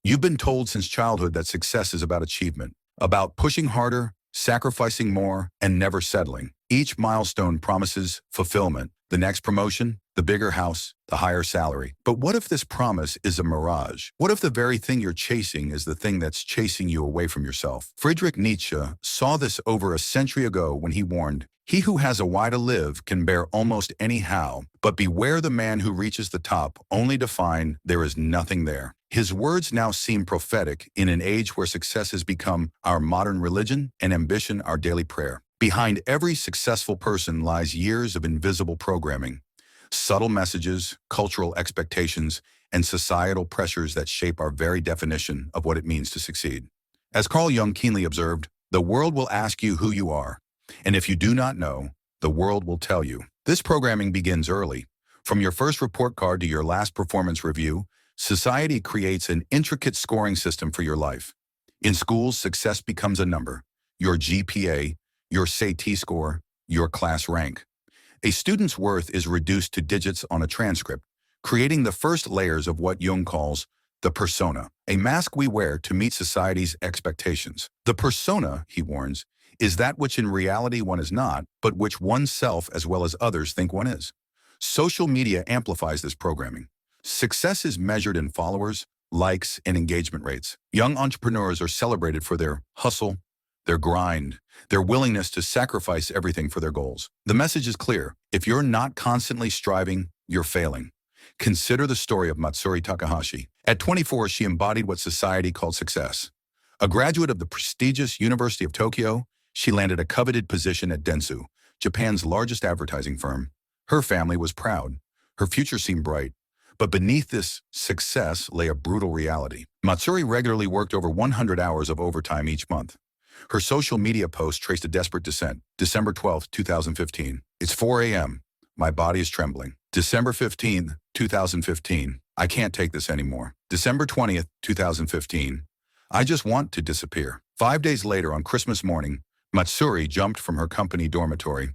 You've been told since childhood that success is about achievement, about pushing harder, sacrificing more, and never settling. Each milestone promises fulfillment, the next promotion, the bigger house, the higher salary. But what if this promise is a mirage? What if the very thing you're chasing is the thing that's chasing you away from yourself? Friedrich Nietzsche saw this over a century ago when he warned, "He who has a why to live can bear almost any how, but beware the man who reaches the top only to find there is nothing there." His words now seem prophetic in an age where success has become our modern religion and ambition our daily prayer. Behind every successful person lies years of invisible programming, subtle messages, cultural expectations, and societal pressures that shape our very definition of what it means to succeed. As Carl Jung keenly observed, the world will ask you who you are, and if you do not know, the world will tell you. This programming begins early. From your first report card to your last performance review, society creates an intricate scoring system for your life. In schools, success becomes a number: your GPA, your SAT score, your class rank. A student's worth is reduced to digits on a transcript, creating the first layers of what Jung calls the persona, a mask we wear to meet society's expectations. The persona, he warns, is that which in reality one is not, but which oneself as well as others think one is. Social media amplifies this programming. Success is measured in followers, likes, and engagement rates. Young entrepreneurs are celebrated for their hustle, their grind, their willingness to sacrifice everything for their goals. The message is clear: if you're not constantly striving, you're failing. Consider the story of Matsuri Takahashi. At 24, she embodied what society called success. A graduate of the prestigious University of Tokyo, she landed a coveted position at Dentsu, Japan's largest advertising firm. Her family was proud. Her future seemed bright. But beneath this success lay a brutal reality. Matsuri regularly worked over 100 hours of overtime each month. Her social media post traced a desperate descent. December 12, 2015. It's 4 a.m. My body is trembling. December 15, 2015. I can't take this anymore. December 20th, 2015. I just want to disappear. 5 days later, on Christmas morning, Matsuri jumped from her company dormitory.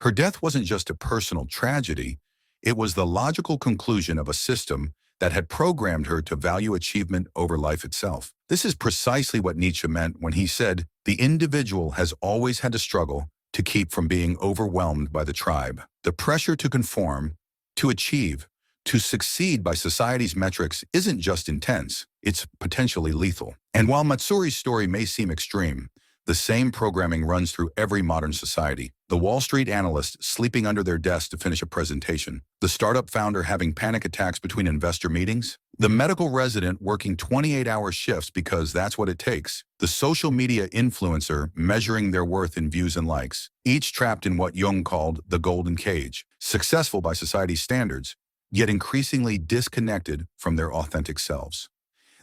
Her death wasn't just a personal tragedy. It was the logical conclusion of a system that had programmed her to value achievement over life itself. This is precisely what Nietzsche meant when he said, "The individual has always had to struggle to keep from being overwhelmed by the tribe." The pressure to conform, to achieve, to succeed by society's metrics isn't just intense, it's potentially lethal. And while Matsuri's story may seem extreme, the same programming runs through every modern society. The Wall Street analyst sleeping under their desk to finish a presentation, the startup founder having panic attacks between investor meetings, the medical resident working 28-hour shifts because that's what it takes, the social media influencer measuring their worth in views and likes, each trapped in what Jung called the golden cage, successful by society's standards, yet increasingly disconnected from their authentic selves.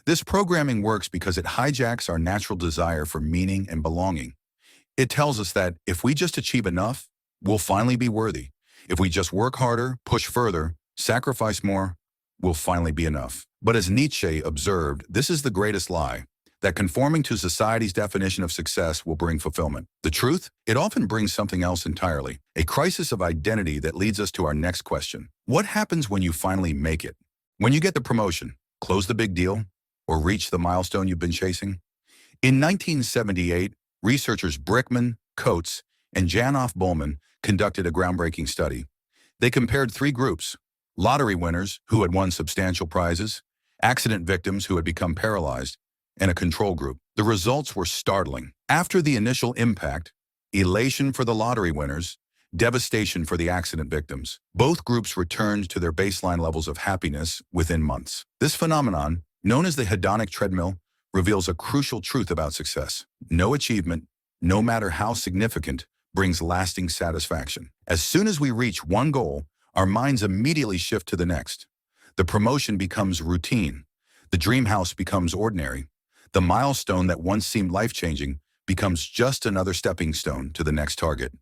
This programming works because it hijacks our natural desire for meaning and belonging. It tells us that if we just achieve enough, we'll finally be worthy. If we just work harder, push further, sacrifice more, we'll finally be enough. But as Nietzsche observed, this is the greatest lie, that conforming to society's definition of success will bring fulfillment. The truth? It often brings something else entirely, a crisis of identity that leads us to our next question. What happens when you finally make it? When you get the promotion, close the big deal, or reach the milestone you've been chasing? In 1978, researchers Brickman, Coates, and Janoff Bullman conducted a groundbreaking study. They compared three groups: lottery winners who had won substantial prizes, accident victims who had become paralyzed, and a control group. The results were startling. After the initial impact, elation for the lottery winners, devastation for the accident victims, both groups returned to their baseline levels of happiness within months. This phenomenon, known as the hedonic treadmill, reveals a crucial truth about success. No achievement, no matter how significant, brings lasting satisfaction. As soon as we reach one goal, our minds immediately shift to the next. The promotion becomes routine. The dream house becomes ordinary. The milestone that once seemed life-changing becomes just another stepping stone to the next target.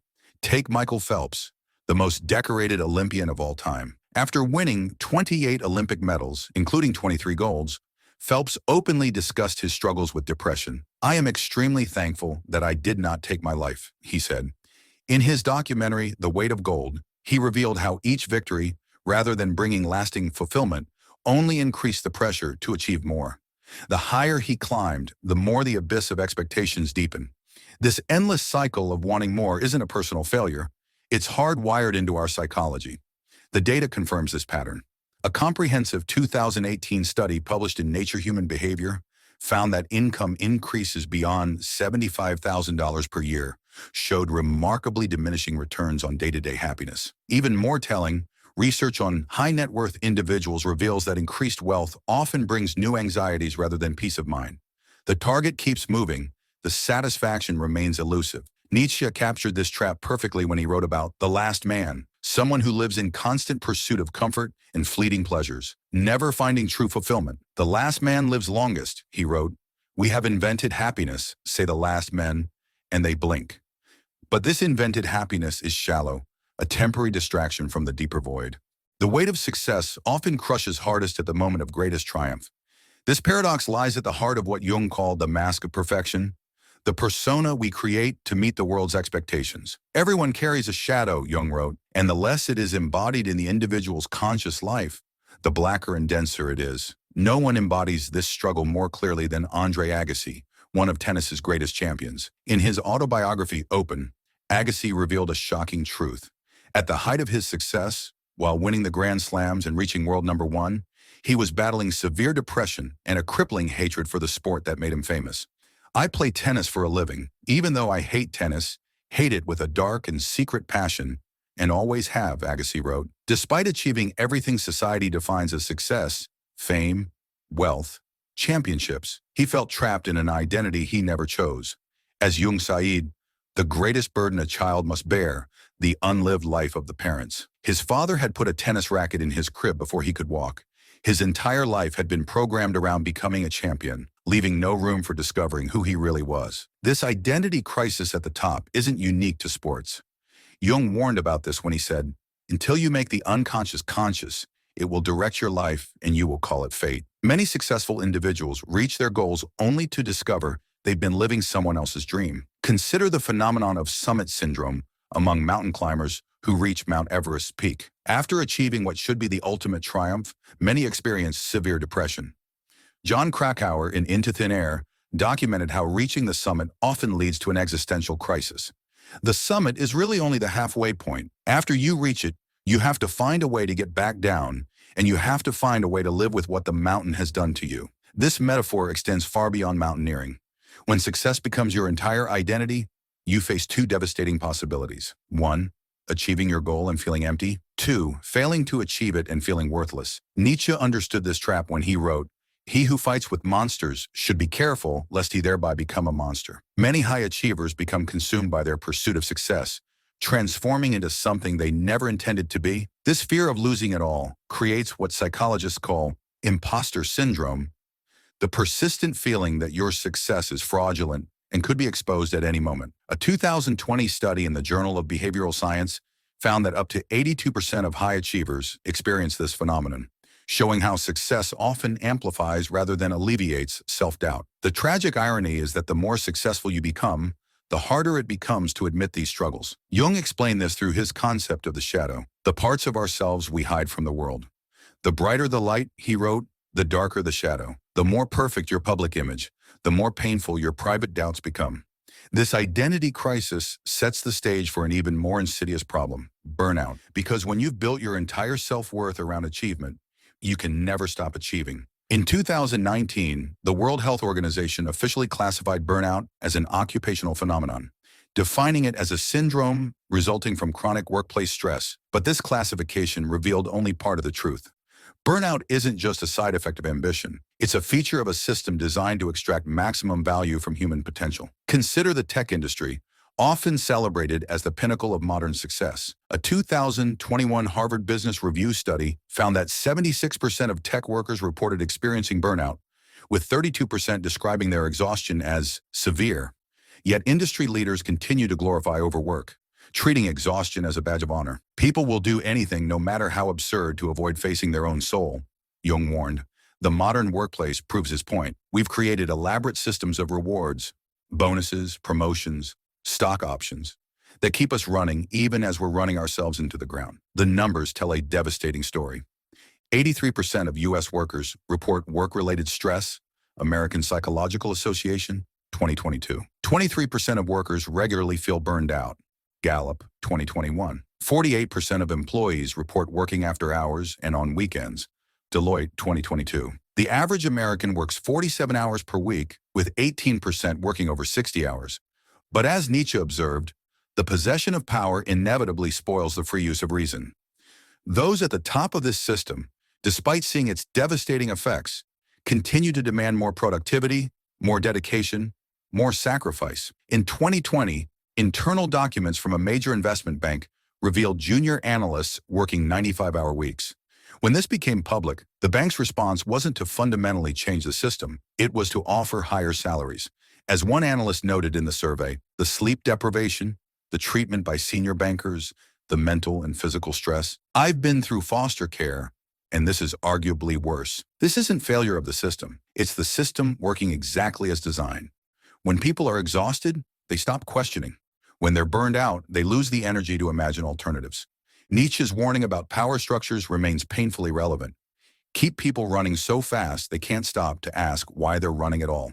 Take Michael Phelps, the most decorated Olympian of all time. After winning 28 Olympic medals, including 23 golds, Phelps openly discussed his struggles with depression. "I am extremely thankful that I did not take my life," he said. In his documentary, The Weight of Gold, he revealed how each victory, rather than bringing lasting fulfillment, only increased the pressure to achieve more. The higher he climbed, the more the abyss of expectations deepened. This endless cycle of wanting more isn't a personal failure. It's hardwired into our psychology. The data confirms this pattern. A comprehensive 2018 study published in Nature Human Behavior found that income increases beyond $75,000 per year showed remarkably diminishing returns on day-to-day happiness. Even more telling, research on high-net-worth individuals reveals that increased wealth often brings new anxieties rather than peace of mind. The target keeps moving, the satisfaction remains elusive. Nietzsche captured this trap perfectly when he wrote about the last man, someone who lives in constant pursuit of comfort and fleeting pleasures, never finding true fulfillment. The last man lives longest, he wrote. We have invented happiness, say the last men, and they blink. But this invented happiness is shallow, a temporary distraction from the deeper void. The weight of success often crushes hardest at the moment of greatest triumph. This paradox lies at the heart of what Jung called the mask of perfection, the persona we create to meet the world's expectations. Everyone carries a shadow, Jung wrote, and the less it is embodied in the individual's conscious life, the blacker and denser it is. No one embodies this struggle more clearly than Andre Agassi, one of tennis's greatest champions. In his autobiography, Open, Agassi revealed a shocking truth. At the height of his success, while winning the Grand Slams and reaching world number one, he was battling severe depression and a crippling hatred for the sport that made him famous. I play tennis for a living, even though I hate tennis, hate it with a dark and secret passion, and always have, Agassi wrote. Despite achieving everything society defines as success, fame, wealth, championships, he felt trapped in an identity he never chose. As Jung said, the greatest burden a child must bear, the unlived life of the parents. His father had put a tennis racket in his crib before he could walk. His entire life had been programmed around becoming a champion, leaving no room for discovering who he really was. This identity crisis at the top isn't unique to sports. Jung warned about this when he said, "Until you make the unconscious conscious, it will direct your life and you will call it fate." Many successful individuals reach their goals only to discover they've been living someone else's dream. Consider the phenomenon of summit syndrome among mountain climbers who reach Mount Everest's peak. After achieving what should be the ultimate triumph, many experience severe depression. John Krakauer in Into Thin Air documented how reaching the summit often leads to an existential crisis. The summit is really only the halfway point. After you reach it, you have to find a way to get back down, and you have to find a way to live with what the mountain has done to you. This metaphor extends far beyond mountaineering. When success becomes your entire identity, you face two devastating possibilities. 1, achieving your goal and feeling empty. 2, failing to achieve it and feeling worthless. Nietzsche understood this trap when he wrote, "He who fights with monsters should be careful lest he thereby become a monster." Many high achievers become consumed by their pursuit of success, transforming into something they never intended to be. This fear of losing it all creates what psychologists call imposter syndrome, the persistent feeling that your success is fraudulent and could be exposed at any moment. A 2020 study in the Journal of Behavioral Science found that up to 82% of high achievers experience this phenomenon, showing how success often amplifies rather than alleviates self-doubt. The tragic irony is that the more successful you become, the harder it becomes to admit these struggles. Jung explained this through his concept of the shadow, the parts of ourselves we hide from the world. The brighter the light, he wrote, the darker the shadow. The more perfect your public image, the more painful your private doubts become. This identity crisis sets the stage for an even more insidious problem, burnout. Because when you've built your entire self-worth around achievement, you can never stop achieving. In 2019, the World Health Organization officially classified burnout as an occupational phenomenon, defining it as a syndrome resulting from chronic workplace stress. But this classification revealed only part of the truth. Burnout isn't just a side effect of ambition. It's a feature of a system designed to extract maximum value from human potential. Consider the tech industry, often celebrated as the pinnacle of modern success. A 2021 Harvard Business Review study found that 76% of tech workers reported experiencing burnout, with 32% describing their exhaustion as severe. Yet industry leaders continue to glorify overwork, treating exhaustion as a badge of honor. People will do anything, no matter how absurd, to avoid facing their own soul, Jung warned. The modern workplace proves his point. We've created elaborate systems of rewards, bonuses, promotions, stock options, that keep us running even as we're running ourselves into the ground. The numbers tell a devastating story. 83% of U.S. workers report work-related stress, American Psychological Association, 2022. 23% of workers regularly feel burned out. Gallup, 2021. 48% of employees report working after hours and on weekends. Deloitte, 2022. The average American works 47 hours per week, with 18% working over 60 hours. But as Nietzsche observed, the possession of power inevitably spoils the free use of reason. Those at the top of this system, despite seeing its devastating effects, continue to demand more productivity, more dedication, more sacrifice. In 2020, internal documents from a major investment bank revealed junior analysts working 95-hour weeks. When this became public, the bank's response wasn't to fundamentally change the system, it was to offer higher salaries. As one analyst noted in the survey, the sleep deprivation, the treatment by senior bankers, the mental and physical stress. I've been through foster care, and this is arguably worse. This isn't failure of the system. It's the system working exactly as designed. When people are exhausted, they stop questioning. When they're burned out, they lose the energy to imagine alternatives. Nietzsche's warning about power structures remains painfully relevant. Keep people running so fast they can't stop to ask why they're running at all.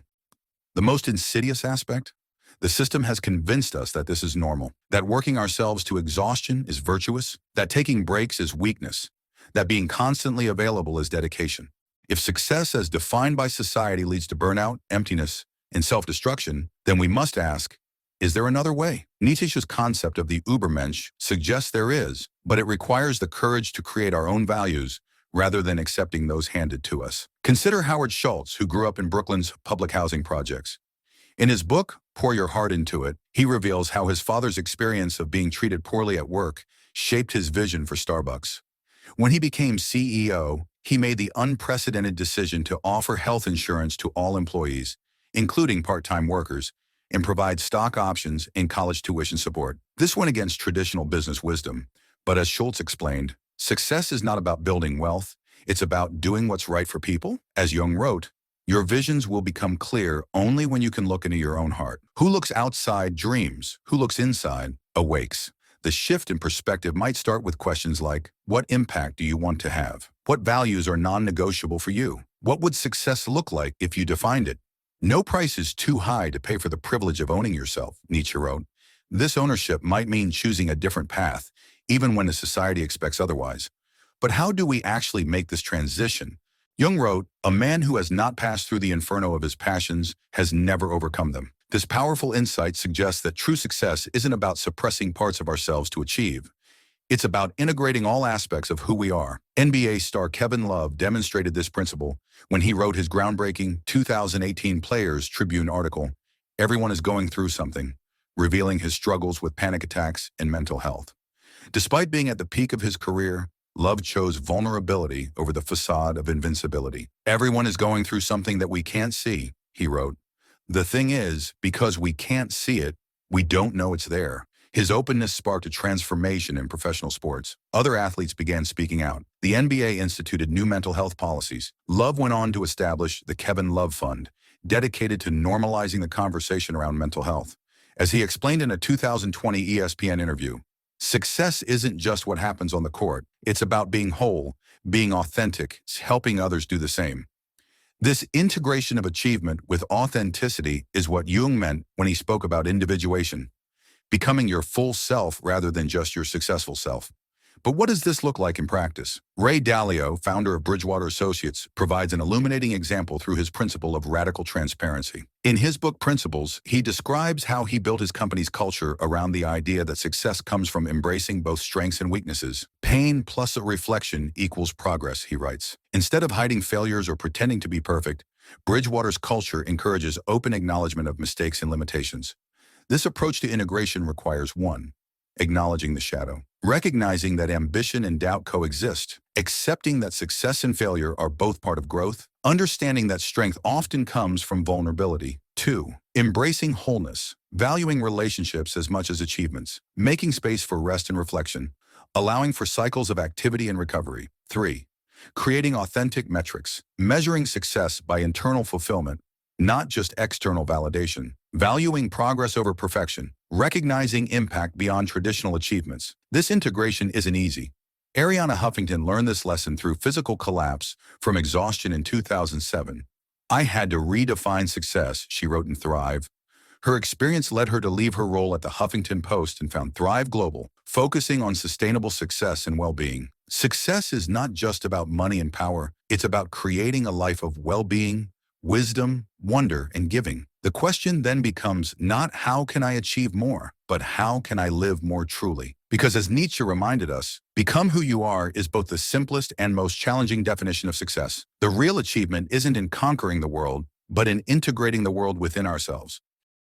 The most insidious aspect? The system has convinced us that this is normal, that working ourselves to exhaustion is virtuous, that taking breaks is weakness, that being constantly available is dedication. If success as defined by society leads to burnout, emptiness, and self-destruction, then we must ask, is there another way? Nietzsche's concept of the Übermensch suggests there is, but it requires the courage to create our own values rather than accepting those handed to us. Consider Howard Schultz, who grew up in Brooklyn's public housing projects. In his book, Pour Your Heart Into It, he reveals how his father's experience of being treated poorly at work shaped his vision for Starbucks. When he became CEO, he made the unprecedented decision to offer health insurance to all employees, including part-time workers, and provide stock options and college tuition support. This went against traditional business wisdom, but as Schultz explained, success is not about building wealth, it's about doing what's right for people. As Jung wrote, your visions will become clear only when you can look into your own heart. Who looks outside dreams, who looks inside awakes. The shift in perspective might start with questions like, what impact do you want to have? What values are non-negotiable for you? What would success look like if you defined it? No price is too high to pay for the privilege of owning yourself, Nietzsche wrote. This ownership might mean choosing a different path, even when the society expects otherwise. But how do we actually make this transition? Jung wrote, a man who has not passed through the inferno of his passions has never overcome them. This powerful insight suggests that true success isn't about suppressing parts of ourselves to achieve. It's about integrating all aspects of who we are. NBA star Kevin Love demonstrated this principle when he wrote his groundbreaking 2018 Players Tribune article, Everyone is Going Through Something, revealing his struggles with panic attacks and mental health. Despite being at the peak of his career, Love chose vulnerability over the facade of invincibility. Everyone is going through something that we can't see, he wrote. The thing is, because we can't see it, we don't know it's there. His openness sparked a transformation in professional sports. Other athletes began speaking out. The NBA instituted new mental health policies. Love went on to establish the Kevin Love Fund, dedicated to normalizing the conversation around mental health. As he explained in a 2020 ESPN interview, success isn't just what happens on the court. It's about being whole, being authentic, helping others do the same. This integration of achievement with authenticity is what Jung meant when he spoke about individuation. Becoming your full self rather than just your successful self. But what does this look like in practice? Ray Dalio, founder of Bridgewater Associates, provides an illuminating example through his principle of radical transparency. In his book Principles, he describes how he built his company's culture around the idea that success comes from embracing both strengths and weaknesses. Pain plus a reflection equals progress, he writes. Instead of hiding failures or pretending to be perfect, Bridgewater's culture encourages open acknowledgement of mistakes and limitations. This approach to integration requires 1. Acknowledging the shadow. Recognizing that ambition and doubt coexist. Accepting that success and failure are both part of growth. Understanding that strength often comes from vulnerability. 2. Embracing wholeness. Valuing relationships as much as achievements. Making space for rest and reflection. Allowing for cycles of activity and recovery. 3. Creating authentic metrics. Measuring success by internal fulfillment, not just external validation. Valuing progress over perfection, recognizing impact beyond traditional achievements. This integration isn't easy. Arianna Huffington learned this lesson through physical collapse from exhaustion in 2007. I had to redefine success, she wrote in Thrive. Her experience led her to leave her role at the Huffington Post and found Thrive Global, focusing on sustainable success and well-being. Success is not just about money and power, it's about creating a life of well-being, wisdom, wonder, and giving. The question then becomes not how can I achieve more, but how can I live more truly? Because as Nietzsche reminded us, become who you are is both the simplest and most challenging definition of success. The real achievement isn't in conquering the world, but in integrating the world within ourselves.